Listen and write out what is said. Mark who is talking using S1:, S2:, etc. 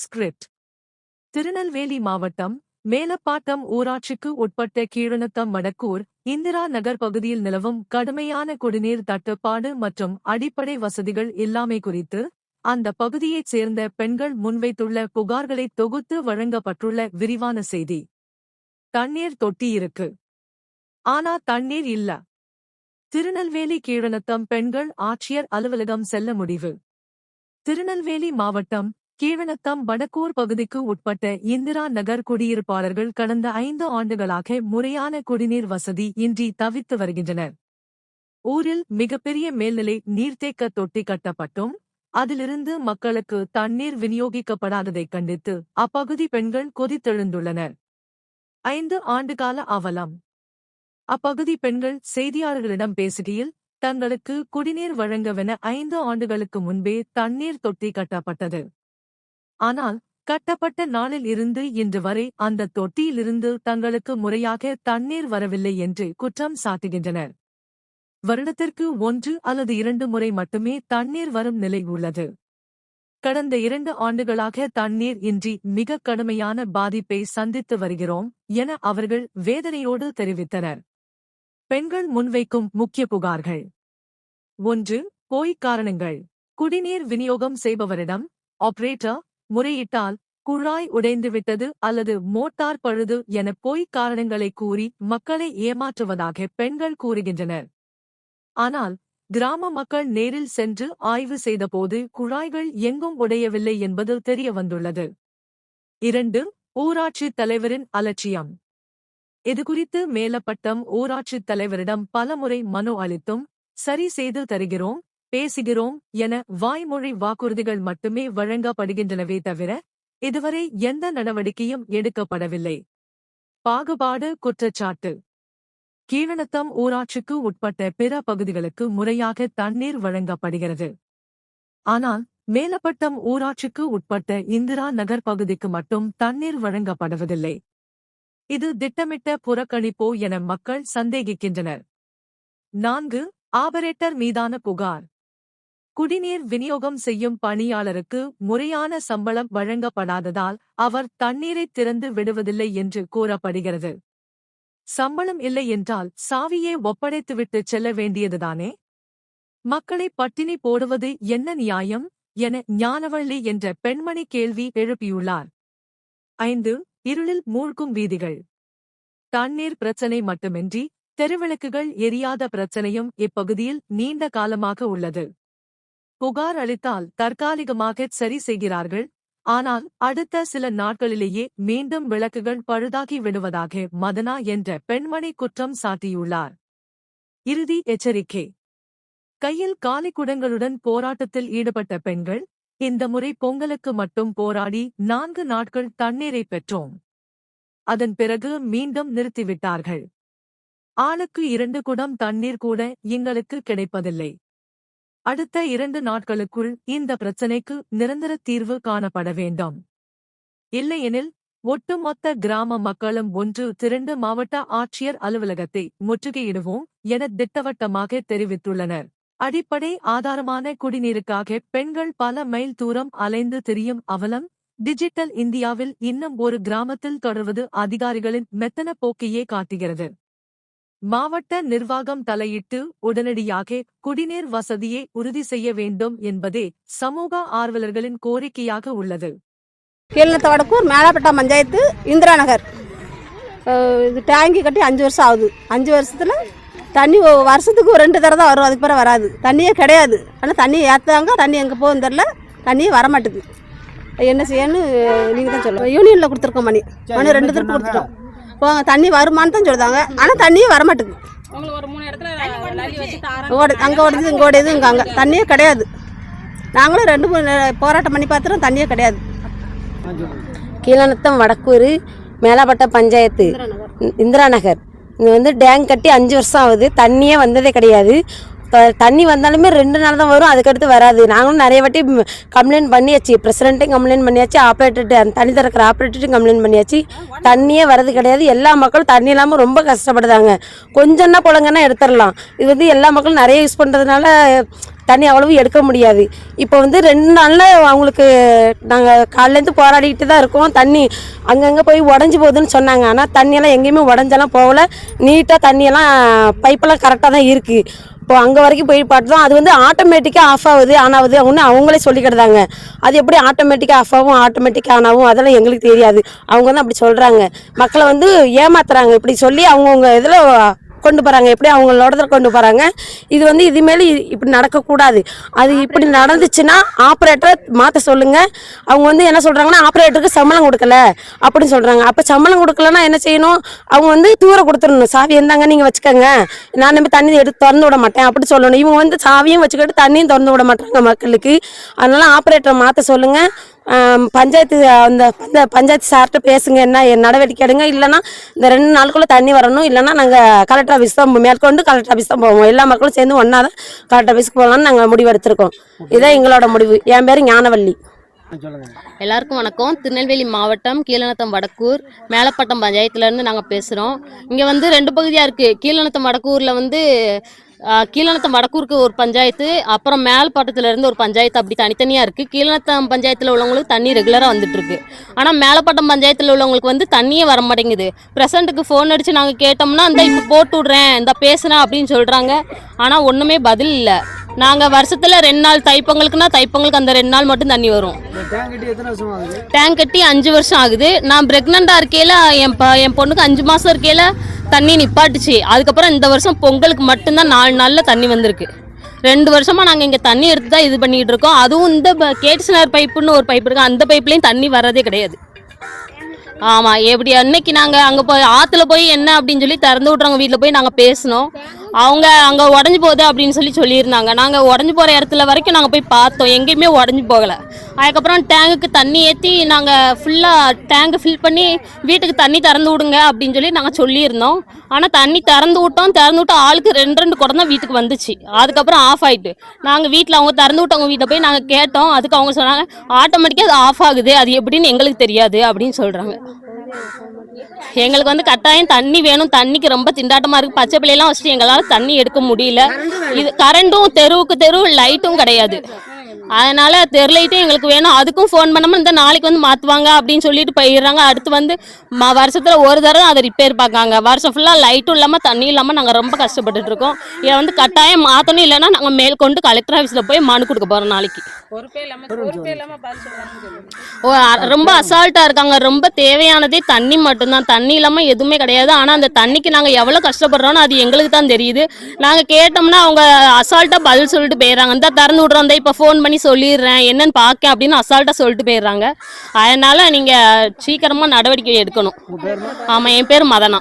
S1: Script. Tirunelveli மாவட்டம் மேலப்பாட்டம் ஊராட்சிக்கு உட்பட்ட கீழநத்தம் மடக்கூர் இந்திரா நகர் பகுதியில் நிலவும் கடுமையான குடிநீர் தட்டுப்பாடு மற்றும் அடிப்படை வசதிகள் இல்லாமை குறித்து அந்த பகுதியைச் சேர்ந்த பெண்கள் முன்வைத்துள்ள புகார்களை தொகுத்து வழங்கப்பட்டுள்ள விரிவான செய்தி. தண்ணீர் தொட்டி இருக்கு, ஆனா தண்ணீர் இல்ல. திருநெல்வேலி கீழநத்தம் பெண்கள் ஆட்சியர் அலுவலகம் செல்ல முடிவு. திருநெல்வேலி மாவட்டம் கீழநத்தம் வடக்கூர் பகுதிக்கு உட்பட்ட இந்திரா நகர் குடியிருப்பாளர்கள் கடந்த 5 ஆண்டுகளாக முறையான குடிநீர் வசதி இன்றி தவித்து வருகின்றனர். ஊரில் மிகப்பெரிய மேல்நிலை நீர்த்தேக்க தொட்டி கட்டப்பட்டும் அதிலிருந்து மக்களுக்கு தண்ணீர் விநியோகிக்கப்படாததைக் கண்டித்து அப்பகுதி பெண்கள் கொதித்தெழுந்துள்ளனர். 5 ஆண்டுகால அவலம். அப்பகுதி பெண்கள் செய்தியாளர்களிடம் பேசுகையில், தங்களுக்கு குடிநீர் வழங்கவென 5 ஆண்டுகளுக்கு முன்பே தண்ணீர் தொட்டி கட்டப்பட்டது. ஆனால் கட்டப்பட்ட நாளில் இருந்து இன்று வரை அந்த தொட்டியிலிருந்து தங்களுக்கு முறையாக தண்ணீர் வரவில்லை என்று குற்றம் சாட்டுகின்றனர். வருடத்திற்கு 1 அல்லது 2 முறை மட்டுமே தண்ணீர் வரும் நிலை உள்ளது. கடந்த 2 ஆண்டுகளாக தண்ணீர் இன்றி மிக கடுமையான பாதிப்பை சந்தித்து வருகிறோம் என அவர்கள் வேதனையோடு தெரிவித்தனர். பெண்கள் முன்வைக்கும் முக்கிய புகார்கள். 1. போய் காரணங்கள். குடிநீர் விநியோகம் செய்பவரிடம் ஆபரேட்டர் முறையிட்டால் குழாய் உடைந்துவிட்டது அல்லது மோட்டார் பழுது என போய் காரணங்களை கூறி மக்களை ஏமாற்றுவதாக பெண்கள் கூறுகின்றனர். ஆனால் கிராம மக்கள் நேரில் சென்று ஆய்வு செய்தபோது குழாய்கள் எங்கும் உடையவில்லை என்பது தெரியவந்துள்ளது. 2. ஊராட்சித் தலைவரின் அலட்சியம். இதுகுறித்து மேலப்பட்டம் ஊராட்சித் தலைவரிடம் பலமுறை மனு அளித்தும் சரி செய்து தருகிறோம், பேசுகிறோம் என வாய்மொழி வாக்குறுதிகள் மட்டுமே வழங்கப்படுகின்றனவே தவிர இதுவரை எந்த நடவடிக்கையும் எடுக்கப்படவில்லை. பாகுபாடு குற்றச்சாட்டு. கீழநத்தம் ஊராட்சிக்கு உட்பட்ட பிற பகுதிகளுக்கு முறையாக தண்ணீர் வழங்கப்படுகிறது. ஆனால் மேலப்பட்டம் ஊராட்சிக்கு உட்பட்ட இந்திரா நகர் பகுதிக்கு மட்டும் தண்ணீர் வழங்கப்படுவதில்லை. இது திட்டமிட்ட புறக்கணிப்போ என மக்கள் சந்தேகிக்கின்றனர். 4. ஆபரேட்டர் மீதான புகார். குடிநீர் விநியோகம் செய்யும் பணியாளருக்கு முறையான சம்பளம் வழங்கப்படாததால் அவர் தண்ணீரை திறந்து விடுவதில்லை என்று கூறப்படுகிறது. சம்பளம் இல்லை என்றால் சாவியே ஒப்படைத்துவிட்டு செல்ல வேண்டியதுதானே? மக்களை பட்டினி போடுவது என்ன நியாயம் என ஞானவள்ளி என்ற பெண்மணி கேள்வி எழுப்பியுள்ளார். 5. இருளில் மூழ்கும் வீதிகள். தண்ணீர் பிரச்சனை மட்டுமின்றி தெருவிளக்குகள் எரியாத பிரச்சனையும் இப்பகுதியில் நீண்ட காலமாக உள்ளது. புகார் அளித்தால் தற்காலிகமாக சரி செய்கிறார்கள், ஆனால் அடுத்த சில நாட்களிலேயே மீண்டும் விளக்குகள் பழுதாகி விடுவதாக மதனா என்ற பெண்மணி குற்றம் சாட்டியுள்ளார். இறுதி எச்சரிக்கை. கையில் காலிக்குடங்களுடன் போராட்டத்தில் ஈடுபட்ட பெண்கள் இந்த முறை பொங்கலுக்கு மட்டும் போராடி 4 நாட்கள் தண்ணீரை பெற்றோம். அதன் பிறகு மீண்டும் நிறுத்திவிட்டார்கள். ஆளுக்கு 2 குடம் தண்ணீர் கூட எங்களுக்கு கிடைப்பதில்லை. அடுத்த 2 நாட்களுக்குள் இந்த பிரச்சனைக்கு நிரந்தர தீர்வு காணப்பட வேண்டும். இல்லையெனில் ஒட்டுமொத்த கிராம மக்களும் ஒன்று திரண்டு மாவட்ட ஆட்சியர் அலுவலகத்தை முற்றுகையிடுவோம் என திட்டவட்டமாக தெரிவித்துள்ளனர். அடிப்படை ஆதாரமான குடிநீருக்காக பெண்கள் பல மைல் தூரம் அலைந்து திரியும் அவலம் டிஜிட்டல் இந்தியாவில் இன்னும் ஒரு கிராமத்தில் தொடர்வது அதிகாரிகளின் மெத்தன போக்கையே காட்டுகிறது. மாவட்ட நிர்வாகம் தலையிட்டு உடனடியாக குடிநீர் வசதியை உறுதி செய்ய வேண்டும் என்பதே சமூக ஆர்வலர்களின் கோரிக்கையாக உள்ளது.
S2: கீழநத்தம் வடக்கூர் மேலப்பட்டம் பஞ்சாயத்து இந்திரா நகர். இது டேங்கி கட்டி 5 வருஷம் ஆகுது. 5 வருஷத்துல தண்ணி வருஷத்துக்கு 2 தடவை தான் வரும், அதுக்கு பிறகு வராது. தண்ணியே கிடையாது. ஆனால் தண்ணி ஏற்றாங்க, தண்ணி எங்கே போகும் தெரில, தண்ணியே வரமாட்டுது. என்ன செய்யணும்னு நீங்கள் தான் சொல்லுங்கள். யூனியனில் கொடுத்துருக்கோம் மணி 2 திருப்பி கொடுத்துட்டோம். போங்க தண்ணி வருமானு தான் சொல்லுதாங்க, ஆனால் தண்ணியே வரமாட்டுது. அங்கே ஓடுது, இங்கே ஓடுது, இங்கே அங்கே தண்ணியே கிடையாது. நாங்களும் 2 போராட்டம் பண்ணி பார்த்துறோம், தண்ணியே கிடையாது.
S3: கீழநத்தம் வடக்கூர் மேலப்பட்ட பஞ்சாயத்து இந்திரா நகர். இங்கே டேங்க் கட்டி 5 வருஷம் ஆகுது, தண்ணியே வந்ததே கிடையாது. தண்ணி வந்தாலுமே 2 நாள் தான் வரும், அதுக்கடுத்து வராது. நாங்களும் நிறைய வாட்டி கம்ப்ளைண்ட் பண்ணியாச்சு, பிரசிடென்ட்டையும் கம்ப்ளைண்ட் பண்ணியாச்சு, ஆப்ரேட்டர்கிட்ட அந்த தண்ணி திறக்கிற ஆப்ரேட்டர்ட்டையும் கம்ப்ளைண்ட் பண்ணியாச்சு. தண்ணியே வரது கிடையாது. எல்லா மக்களும் தண்ணி இல்லாமல் ரொம்ப கஷ்டப்படுதாங்க. கொஞ்சம்னா புழங்கன்னா எடுத்துடலாம். இது வந்து எல்லா மக்களும் நிறைய யூஸ் பண்ணுறதுனால தண்ணி அவ்வளவு எடுக்க முடியாது. இப்போ வந்து 2 நாளில் அவங்களுக்கு நாங்கள் காலையிலேருந்து போராடிக்கிட்டு தான் இருக்கோம். தண்ணி அங்கங்கே போய் உடஞ்சி போகுதுன்னு சொன்னாங்க. ஆனால் தண்ணியெல்லாம் எங்கேயுமே உடஞ்செல்லாம் போகல. நீட்டாக தண்ணியெல்லாம் பைப்பெல்லாம் கரெக்டாக தான் இருக்குது. இப்போ அங்கே வரைக்கும் போய் பார்த்தோம். அது வந்து ஆட்டோமேட்டிக்காக ஆஃப் ஆகுது, ஆன் ஆகுது அப்படின்னு அவங்களே சொல்லிக்கிட்டாங்க. அது எப்படி ஆட்டோமேட்டிக்காக ஆஃப் ஆகும், ஆட்டோமேட்டிக்காக ஆன் ஆகும், அதெல்லாம் எங்களுக்கு தெரியாது. அவங்க வந்து அப்படி சொல்கிறாங்க. மக்களை வந்து ஏமாத்துறாங்க. இப்படி சொல்லி அவங்கவுங்க இதில் கொண்டு போகிறாங்க, எப்படி அவங்களோட கொண்டு போகிறாங்க. இது வந்து இதுமேலே இப்படி நடக்கக்கூடாது. அது இப்படி நடந்துச்சுன்னா ஆப்ரேட்டரை மாற்ற சொல்லுங்கள். அவங்க வந்து என்ன சொல்கிறாங்கன்னா, ஆப்ரேட்டருக்கு சம்பளம் கொடுக்கல அப்படின்னு சொல்கிறாங்க. அப்போ சம்பளம் கொடுக்கலன்னா என்ன செய்யணும்? அவங்க வந்து தூர கொடுத்துடணும். சாவி இருந்தாங்க, நீங்கள் வச்சுக்கோங்க, நான் நம்ம தண்ணி எடுத்து திறந்து விட மாட்டேன் அப்படி சொல்லணும். இவங்க வந்து சாவியும் வச்சுக்கிட்டு தண்ணியும் திறந்து விட மாட்டாங்க மக்களுக்கு. அதனால் ஆப்ரேட்டரை மாற்ற சொல்லுங்கள். பஞ்சாயத்து அந்த பஞ்சாயத்து சார்கிட்ட பேசுங்க, என்ன நடவடிக்கை எடுங்க. இல்லைன்னா இந்த 2 நாளுக்குள்ளே தண்ணி வரணும். இல்லைன்னா நாங்கள் கலெக்டர் ஆஃபீஸ் தான் மேற்கொண்டு கலெக்டர் ஆஃபீஸ் தான் போவோம். எல்லா மக்களும் சேர்ந்து ஒன்றா தான் கலெக்டர் ஆஃபீஸ்க்கு போகலான்னு நாங்கள் முடிவு எடுத்திருக்கோம். இதுதான் எங்களோட முடிவு. என் பேர் ஞானவள்ளி.
S4: எல்லாருக்கும் வணக்கம். திருநெல்வேலி மாவட்டம் கீழநத்தம் வடக்கூர் மேலப்பட்டம் பஞ்சாயத்துலேருந்து நாங்கள் பேசுகிறோம். இங்கே வந்து 2 பகுதியாக இருக்குது. கீழநத்தம் வடக்கூரில் வந்து கீழநத்தம் வடக்கூருக்கு ஒரு பஞ்சாயத்து, அப்புறம் மேலப்பட்டத்துலேருந்து ஒரு பஞ்சாயத்து, அப்படி தனித்தனியாக இருக்குது. கீழநத்தம் பஞ்சாயத்தில் உள்ளவங்களுக்கு தண்ணி ரெகுலராக வந்துட்டுருக்கு. ஆனால் மேலப்பட்டம் பஞ்சாயத்தில் உள்ளவங்களுக்கு வந்து தண்ணியே வர மாட்டேங்குது. ப்ரெசண்ட்டுக்கு ஃபோன் அடித்து நாங்கள் கேட்டோம்னா இந்த இப்போ போட்டு விட்றேன், இந்த பேசுகிறேன் அப்படின்னு சொல்கிறாங்க. ஆனால் ஒன்றுமே பதில் இல்லை. நாங்கள் வருஷத்தில் 2 நாள் தைப்பொங்கலுக்குன்னா தைப்பொங்கலுக்கு அந்த 2 நாள் மட்டும் தண்ணி வரும். டேங்க் கட்டி 5 வருஷம் ஆகுது. நான் ப்ரெக்னெண்ட்டாக இருக்கையில் என் பொண்ணுக்கு 5 மாதம் இருக்கையில் தண்ணி நிப்பாட்டுச்சு. அதுக்கப்புறம் இந்த வருஷம் பொங்கலுக்கு மட்டும்தான் 4 நாளில் தண்ணி வந்திருக்கு. 2 வருஷமாக நாங்கள் இங்கே தண்ணி எடுத்து தான் இது பண்ணிக்கிட்டு இருக்கோம். அதுவும் இந்த கேட்ஸ்னர் பைப்புன்னு ஒரு பைப் இருக்குது, அந்த பைப்லேயும் தண்ணி வர்றதே கிடையாது. ஆமாம், எப்படி அன்னைக்கு நாங்கள் அங்கே போய் ஆற்றுல போய் என்ன அப்படின்னு சொல்லி திறந்து விட்றவங்க வீட்டில் போய் நாங்கள் பேசினோம். அவங்க அங்கே உடஞ்சி போகுது அப்படின்னு சொல்லியிருந்தாங்க. நாங்கள் உடஞ்சி போகிற இடத்துல வரைக்கும் நாங்கள் போய் பார்த்தோம், எங்கேயுமே உடஞ்சி போகலை. அதுக்கப்புறம் டேங்குக்கு தண்ணி ஏற்றி நாங்கள் ஃபுல்லாக டேங்கு ஃபில் பண்ணி வீட்டுக்கு தண்ணி திறந்து விடுங்க அப்படின்னு சொல்லி நாங்கள் சொல்லியிருந்தோம். ஆனால் தண்ணி திறந்து விட்டு ஆளுக்கு 2 குடம் தான் வீட்டுக்கு வந்துச்சு. அதுக்கப்புறம் ஆஃப் ஆகிட்டு நாங்கள் வீட்டில் அவங்க திறந்து விட்டவங்க வீட்டில் போய் நாங்கள் கேட்டோம். அதுக்கு அவங்க சொன்னாங்க ஆட்டோமேட்டிக்காக அது ஆஃப் ஆகுது, அது எப்படின்னு எங்களுக்கு தெரியாது அப்படின்னு சொல்கிறாங்க. எங்களுக்கு வந்து கட்டாயம் தண்ணி வேணும். தண்ணிக்கு ரொம்ப திண்டாட்டமாக இருக்குது. பச்சை பிள்ளையெல்லாம் வச்சுட்டு எங்களால் தண்ணி எடுக்க முடியல. இது கரண்ட்டும் தெருவுக்கு தெரு லைட்டும் கிடையாது. அதனால் தெரு லைட்டும் எங்களுக்கு வேணும். அதுக்கும் ஃபோன் பண்ணாமல் இந்த நாளைக்கு வந்து மாற்றுவாங்க அப்படின்னு சொல்லிட்டு போயிடுறாங்க. அடுத்து வந்து வருஷத்தில் ஒரு தடவை அதை ரிப்பேர் பார்க்காங்க. வருஷம் ஃபுல்லாக லைட்டும் இல்லாமல் தண்ணி இல்லாமல் நாங்கள் ரொம்ப கஷ்டப்பட்டுட்டு இருக்கோம். இதை வந்து கட்டாயம் மாற்றணும். இல்லைன்னா நாங்கள் மேற்கொண்டு கலெக்டர் ஆஃபீஸில் போய் மனு கொடுக்க போகிறோம் நாளைக்கு. ரொம்ப அசால்ட்டாக இருக்காங்க. ரொம்ப தேவையானதே தண்ணி மட்டும்தான், தண்ணி இல்லாமல் எதுவுமே கிடையாது. ஆனால் அந்த தண்ணிக்கு நாங்கள் எவ்வளோ கஷ்டப்படுறோன்னு அது எங்களுக்கு தான் தெரியுது. நாங்கள் கேட்டோம்னா அவங்க அசால்ட்டாக பதில் சொல்லிட்டு போயிடுறாங்க. இந்த திறந்து விட்றோம், இந்த இப்போ ஃபோன் பண்ணி சொல்லிடுறேன் என்னன்னு பார்க்க அப்படின்னு அசால்ட்டாக சொல்லிட்டு போயிடுறாங்க. அதனால் நீங்கள் சீக்கிரமாக நடவடிக்கை எடுக்கணும். ஆமாம், என் பேர் மதனா.